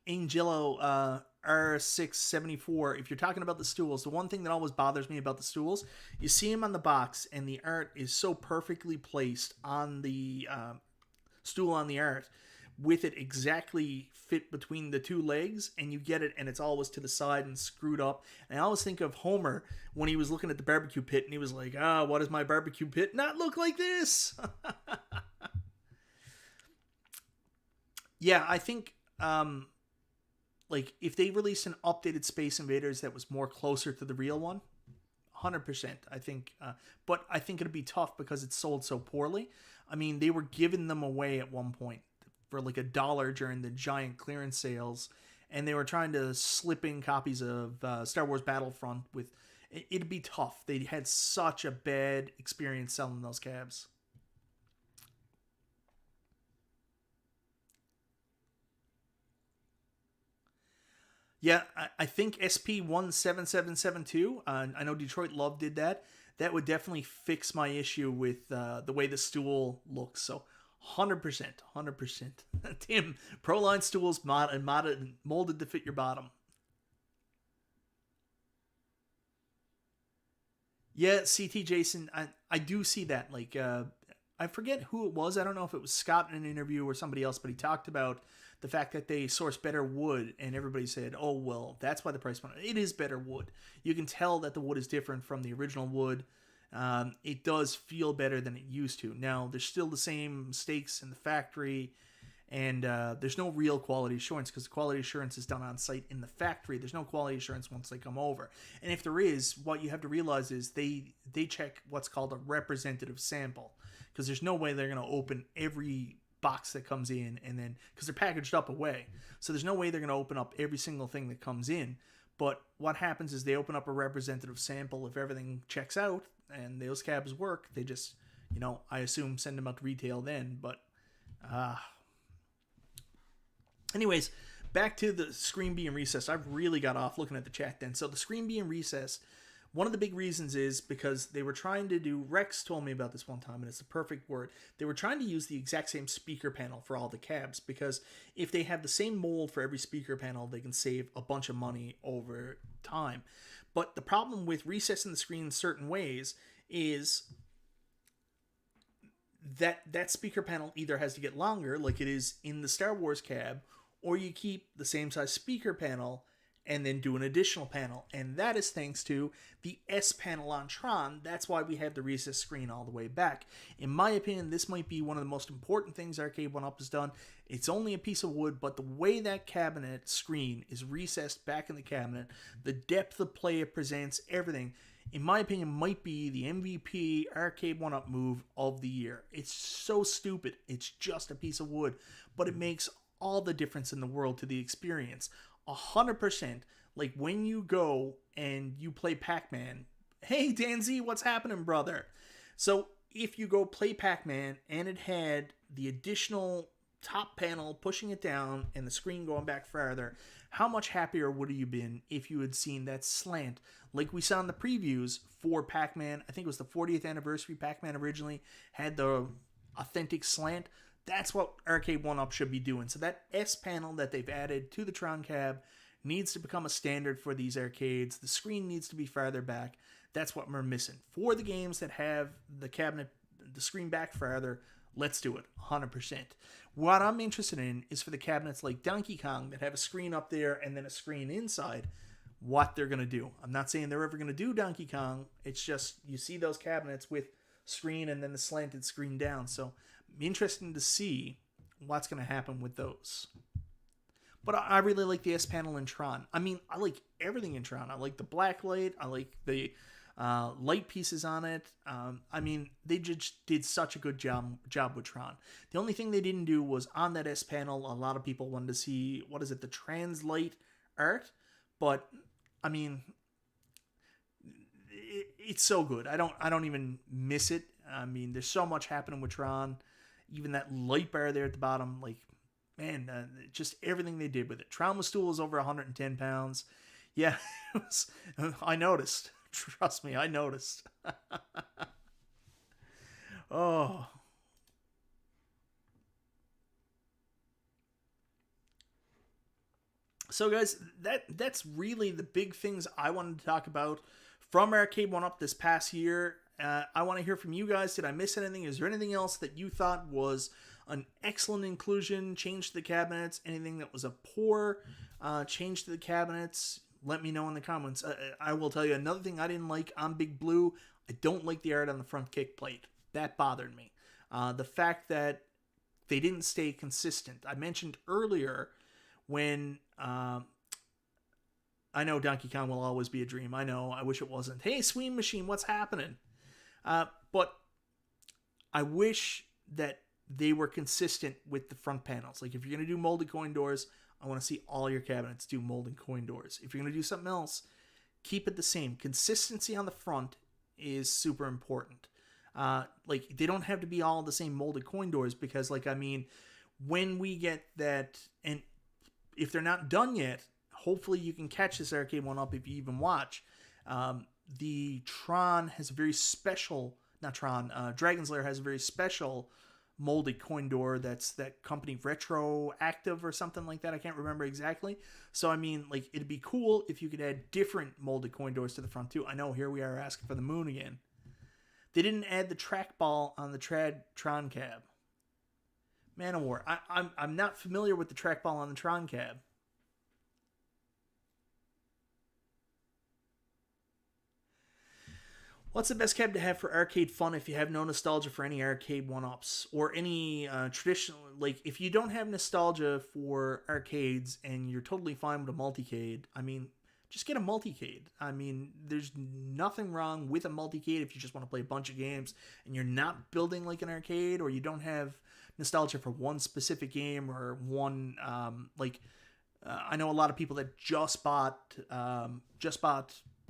Angelo R674, if you're talking about the stools, the one thing that always bothers me about the stools, you see them on the box, and the art is so perfectly placed on the stool on the art, with it exactly fit between the two legs, and you get it, and it's always to the side and screwed up. And I always think of Homer when he was looking at the barbecue pit, and he was like, what does my barbecue pit not look like this? Yeah, I think, like, if they released an updated Space Invaders that was more closer to the real one, 100%, I think, but I think it'd be tough because it's sold so poorly. I mean, they were giving them away at one point for like $1 during the giant clearance sales, and they were trying to slip in copies of Star Wars Battlefront with, it'd be tough. They had such a bad experience selling those cabs. Yeah, I think SP17772, I know Detroit Love did that. That would definitely fix my issue with the way the stool looks. So 100%. Tim, Proline stools molded to fit your bottom. Yeah, CT Jason, I do see that. Like, I forget who it was. I don't know if it was Scott in an interview or somebody else, but he talked about the fact that they source better wood, and everybody said, oh, well, that's why the price went up. It is better wood. You can tell that the wood is different from the original wood. It does feel better than it used to. Now, there's still the same mistakes in the factory, and there's no real quality assurance because the quality assurance is done on site in the factory. There's no quality assurance once they come over. And if there is, what you have to realize is they check what's called a representative sample, because there's no way they're going to open every box that comes in, and then, because they're packaged up away, so there's no way they're going to open up every single thing that comes in. But what happens is they open up a representative sample. If everything checks out and those cabs work, they just, I assume send them out to retail then. But anyways, back to the screen being recessed. I've really got off looking at the chat then. So the screen being recessed, one of the big reasons is because they were trying to do, Rex told me about this one time, and it's the perfect word. They were trying to use the exact same speaker panel for all the cabs, because if they have the same mold for every speaker panel, they can save a bunch of money over time. But the problem with recessing the screen in certain ways is that that speaker panel either has to get longer, like it is in the Star Wars cab, or you keep the same size speaker panel and then do an additional panel. And that is thanks to the S panel on Tron. That's why we have the recessed screen all the way back. In my opinion, this might be one of the most important things Arcade1Up has done. It's only a piece of wood, but the way that cabinet screen is recessed back in the cabinet, the depth of play it presents, everything, in my opinion, might be the MVP Arcade1Up move of the year. It's so stupid. It's just a piece of wood, but it makes all the difference in the world to the experience. 100%. Like when you go and you play Pac-Man, hey Dan Z, what's happening, brother? So if you go play Pac-Man and it had the additional top panel pushing it down and the screen going back farther, how much happier would you have been if you had seen that slant like we saw in the previews for Pac-Man? I think it was the 40th anniversary Pac-Man originally had the authentic slant. That's what Arcade1Up should be doing. So that S panel that they've added to the Tron cab needs to become a standard for these arcades. The screen needs to be farther back. That's what we're missing. For the games that have the cabinet, the screen back farther, let's do it, 100%. What I'm interested in is for the cabinets like Donkey Kong that have a screen up there and then a screen inside, what they're going to do. I'm not saying they're ever going to do Donkey Kong. It's just you see those cabinets with screen and then the slanted screen down. So I'm interested to see what's going to happen with those. But I really like the S panel in Tron. I mean, I like everything in Tron. I like the black light. I like the light pieces on it. I mean, they just did such a good job with Tron. The only thing they didn't do was on that S panel, a lot of people wanted to see, what is it, the translate art. But, I mean, it's so good. I don't even miss it. I mean, there's so much happening with Tron. Even that light bar there at the bottom, like, man, just everything they did with it. Tron stool was over 110 pounds. Yeah, I noticed. Trust me, I noticed. Oh. So guys, that's really the big things I wanted to talk about from Arcade1Up this past year. I want to hear from you guys. Did I miss anything? Is there anything else that you thought was an excellent inclusion, change to the cabinets? Anything that was a poor change to the cabinets? Let me know in the comments. I will tell you another thing I didn't like on Big Blue. I don't like the art on the front kick plate. That bothered me. The fact that they didn't stay consistent. I mentioned earlier when I know Donkey Kong will always be a dream. I know. I wish it wasn't. Hey, Swing Machine, what's happening? But I wish that they were consistent with the front panels. Like if you're going to do molded coin doors, I want to see all your cabinets do molded coin doors. If you're going to do something else, keep it the same. Consistency on the front is super important. Like they don't have to be all the same molded coin doors because, like, I mean, when we get that, and if they're not done yet, hopefully you can catch this Arcade1Up if you even watch. The Tron has a very special, not Tron, Dragon's Lair has a very special molded coin door. That's that company Retroactive or something like that. I can't remember exactly. So I mean, like, it'd be cool if you could add different molded coin doors to the front too. I know here we are asking for the moon again. They didn't add the trackball on the Tron cab. Man of War. I'm not familiar with the trackball on the Tron cab. What's the best cab to have for arcade fun if you have no nostalgia for any Arcade1Ups or any traditional, like if you don't have nostalgia for arcades and you're totally fine with a multicade, I mean, just get a multicade. I mean, there's nothing wrong with a multicade if you just want to play a bunch of games and you're not building like an arcade, or you don't have nostalgia for one specific game or one I know a lot of people that just bought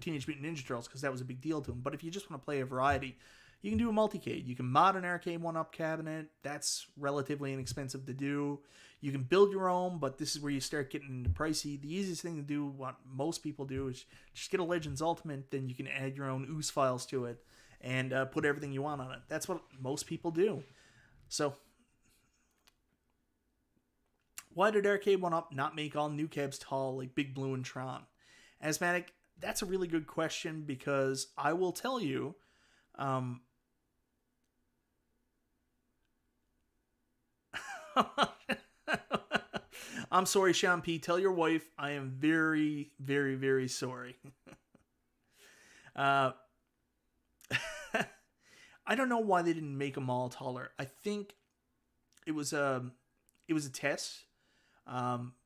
Teenage Mutant Ninja Turtles because that was a big deal to them. But if you just want to play a variety, you can do a multicade. You can mod an Arcade1Up cabinet. That's relatively inexpensive to do. You can build your own, but this is where you start getting into pricey. The easiest thing to do, what most people do, is just get a Legends Ultimate. Then you can add your own OOS files to it and put everything you want on it. That's what most people do. So why did Arcade1Up not make all new cabs tall like Big Blue and Tron? Asthmatic, that's a really good question because I will tell you, I'm sorry, Sean P. Tell your wife I am very, very, very sorry. I don't know why they didn't make them all taller. I think it was a test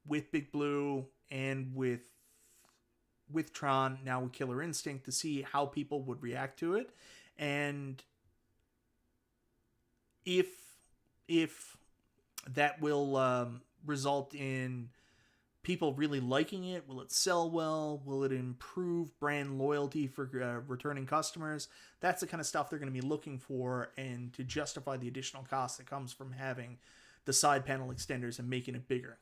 with Big Blue and with Tron, now with Killer Instinct, to see how people would react to it. And if that will result in people really liking it, will it sell well? Will it improve brand loyalty for returning customers? That's the kind of stuff they're going to be looking for, and to justify the additional cost that comes from having the side panel extenders and making it bigger.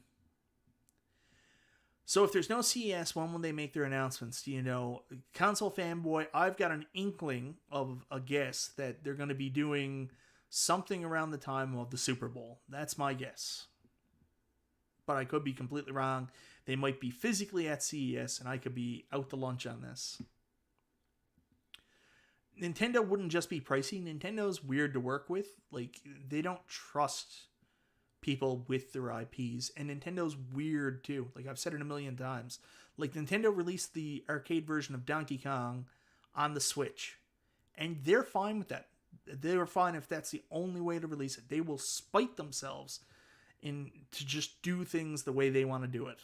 So if there's no CES, when will they make their announcements? Do you know? Console Fanboy, I've got an inkling of a guess that they're going to be doing something around the time of the Super Bowl. That's my guess. But I could be completely wrong. They might be physically at CES, and I could be out to lunch on this. Nintendo wouldn't just be pricey. Nintendo's weird to work with. Like, they don't trust people with their IPs, and Nintendo's weird too. Like, I've said it a million times. Like, Nintendo released the arcade version of Donkey Kong on the Switch, and they're fine with that. They're fine if that's the only way to release it. They will spite themselves in to just do things the way they want to do it.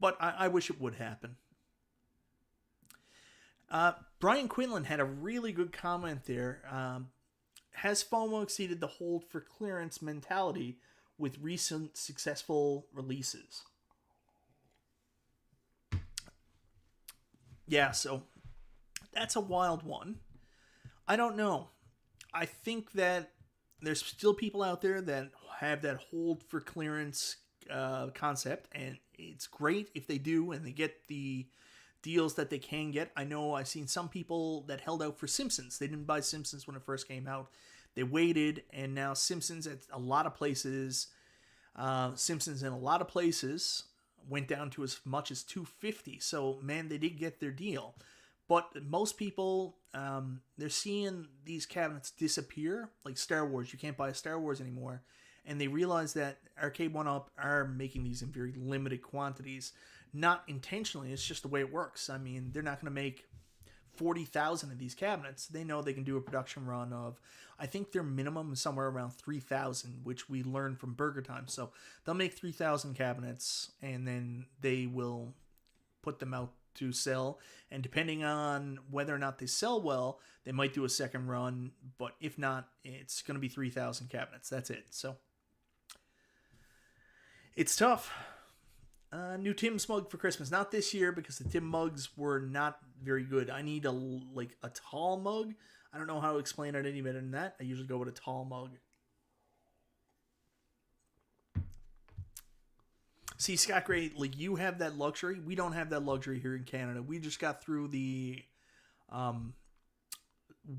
But I wish it would happen. Brian Quinlan had a really good comment there. Has FOMO exceeded the hold for clearance mentality with recent successful releases? Yeah, so that's a wild one. I don't know. I think that there's still people out there that have that hold for clearance concept, and it's great if they do and they get the deals that they can get. I know I've seen some people that held out for Simpsons. They didn't buy Simpsons when it first came out. They waited, and now Simpsons at a lot of places, Simpsons in a lot of places went down to as much as $250. So, man, they did get their deal. But most people, they're seeing these cabinets disappear, like Star Wars. You can't buy a Star Wars anymore. And they realize that Arcade1Up are making these in very limited quantities. Not intentionally, it's just the way it works. I mean, they're not going to make 40,000 of these cabinets. They know they can do a production run of, I think their minimum is somewhere around 3,000, which we learned from Burger Time. So they'll make 3,000 cabinets, and then they will put them out to sell. And depending on whether or not they sell well, they might do a second run. But if not, it's going to be 3,000 cabinets. That's it. So it's tough. New Tim's mug for Christmas. Not this year, because the Tim mugs were not very good. I need a tall mug. I don't know how to explain it any better than that. I usually go with a tall mug. See, Scott Gray, like, you have that luxury. We don't have that luxury here in Canada. We just got through the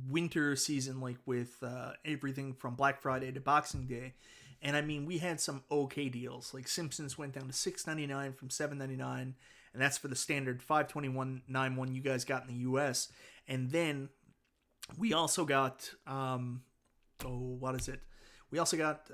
winter season, like with everything from Black Friday to Boxing Day. And I mean, we had some okay deals. Like Simpsons went down to $6.99 from $7.99, and that's for the standard 521.91 you guys got in the US. And then we also got We also got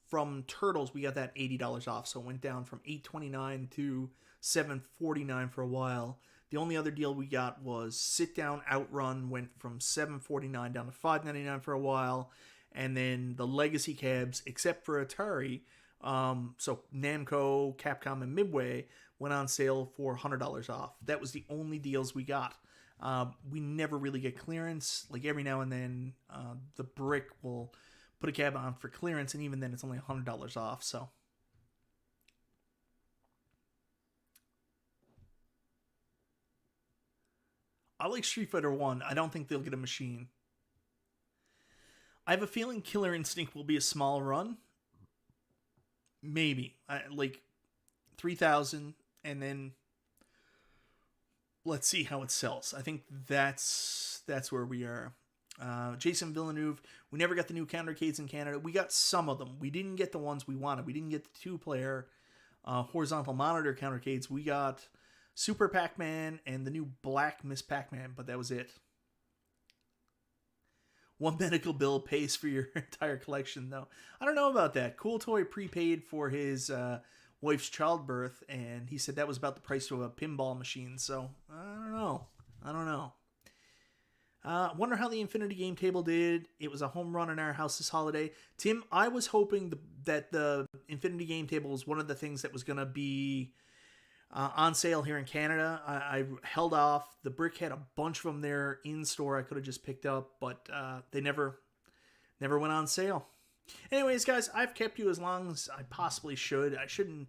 from Turtles, we got that $80 off, so it went down from $8.29 to $7.49 for a while. The only other deal we got was Sit Down Outrun, went from $7.49 down to $5.99 for a while. And then the legacy cabs, except for Atari, so Namco, Capcom, and Midway, went on sale for $100 off. That was the only deals we got. We never really get clearance. Like every now and then, the Brick will put a cab on for clearance, and even then it's only $100 off. So I like Street Fighter 1. I don't think they'll get a machine. I have a feeling Killer Instinct will be a small run. Maybe. Like 3,000, and then let's see how it sells. I think that's where we are. Jason Villeneuve, we never got the new counterarcades in Canada. We got some of them. We didn't get the ones we wanted. We didn't get the two-player horizontal monitor counterarcades. We got Super Pac-Man and the new Black Miss Pac-Man, but that was it. One medical bill pays for your entire collection, though. I don't know about that. Cool Toy prepaid for his wife's childbirth, and he said that was about the price of a pinball machine. So, I don't know. Wonder how the Infinity Game Table did. It was a home run in our house this holiday. Tim, I was hoping that the Infinity Game Table was one of the things that was going to be on sale here in Canada. I held off. The Brick had a bunch of them there in store I could have just picked up, but they never went on sale. Anyways, guys, I've kept you as long as I possibly should. I shouldn't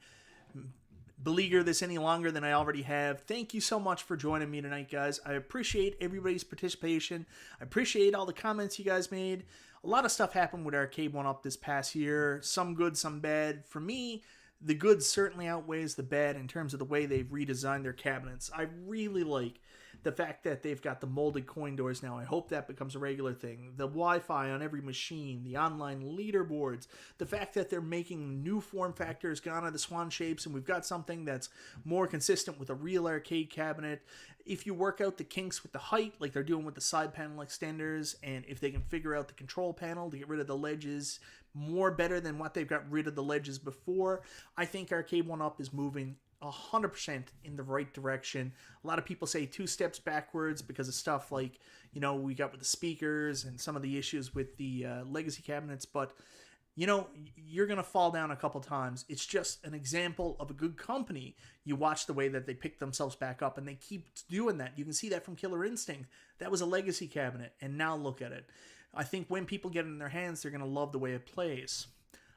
beleaguer this any longer than I already have. Thank you so much for joining me tonight, guys. I appreciate everybody's participation. I appreciate all the comments you guys made. A lot of stuff happened with Arcade1Up this past year. Some good, some bad. For me, the good certainly outweighs the bad in terms of the way they've redesigned their cabinets. I really like The fact that they've got the molded coin doors now, I hope that becomes a regular thing. The Wi-Fi on every machine, the online leaderboards, the fact that they're making new form factors, gone out of the swan shapes, and we've got something that's more consistent with a real arcade cabinet. If you work out the kinks with the height, like they're doing with the side panel extenders, and if they can figure out the control panel to get rid of the ledges more better than what they've got rid of the ledges before, I think Arcade1Up is moving 100% in the right direction. A lot of people say 2 steps backwards because of stuff like, you know, we got with the speakers and some of the issues with the legacy cabinets, but you know, you're going to fall down a couple times. It's just an example of a good company. You watch the way that they pick themselves back up, and they keep doing that. You can see that from Killer Instinct. That was a legacy cabinet, and now look at it. I think when people get it in their hands, they're going to love the way it plays.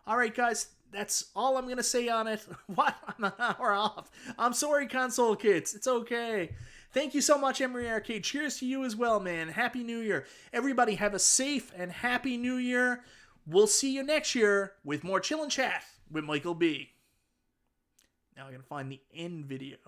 All right, guys, that's all I'm going to say on it. What? I'm an hour off. I'm sorry, console kids. It's okay. Thank you so much, Emery Arcade. Cheers to you as well, man. Happy New Year. Everybody have a safe and happy New Year. We'll see you next year with more Chill and Chat with Michael B. Now I gotta find the end video.